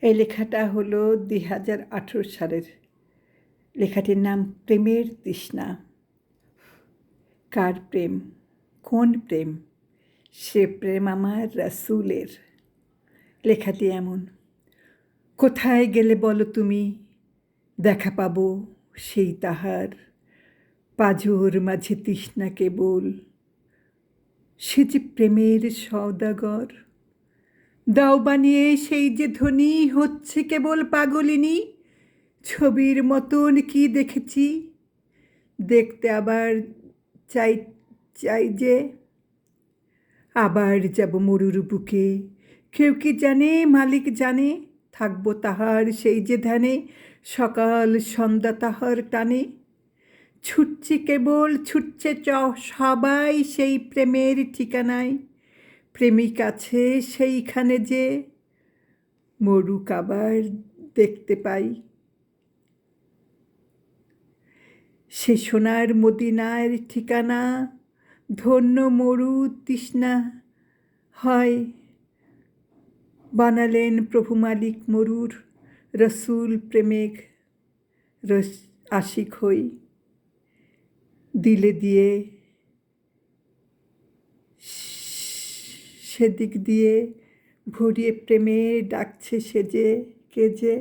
এই লেখাটা হলো 2018 সালের। লেখাটির নাম প্রেমের তৃষ্ণা। কার প্রেম? কোন প্রেম? সে প্রেম আমার রাসূলের। লেখাটি এমন: কোথায় গেলে বলো তুমি, দেখা পাবো সেই তাহার পাঁজর মাঝে তৃষ্ণা কেবল। সে যে প্রেমের সওদাগর, দাও বানিয়ে সেই যে ধনী হচ্ছে কেবল পাগলিনী। ছবির মতন কি দেখেছি, দেখতে আবার চাই চাই যে। আবার যাব মরুর বুকে, কেউ কি জানে, মালিক জানে, থাকবো তাহার সেই যে ধ্যানে, সকাল সন্ধ্যা তাহার টানে। ছুটছি কেবল, ছুটছে সবাই সেই প্রেমের ঠিকানায়। প্রেমিক আছে সেইখানে যে, মরুক আবার দেখতে পাই। সে সোনার মদিনার ঠিকানা, ধন্য মরু তৃষ্ণা হয়। বানালেন প্রভু মালিক মরুর, রসুল প্রেমিক আশিক হই। দিলে দিয়ে সেদিক দিয়ে ভরিয়ে প্রেমে ডাকছে সেজে কে যে,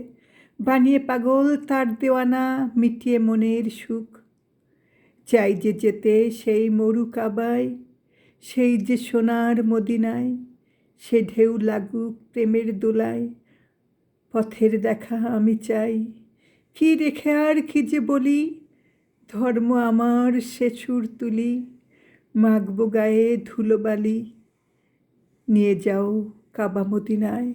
বানিয়ে পাগল তার দেওয়ানা, মিটিয়ে মনের সুখ। চাই যে যেতে সেই মরু কাবায়, সেই যে সোনার মদিনায়, সে ঢেউ লাগুক প্রেমের দোলায়। পথের দেখা আমি চাই, কি রেখে আর কি যে বলি, ধর্ম আমার সে সুর তুলি, মাখবো গায়ে ধুলোবালি। নিয়ে যাও কাবা মদিনায়।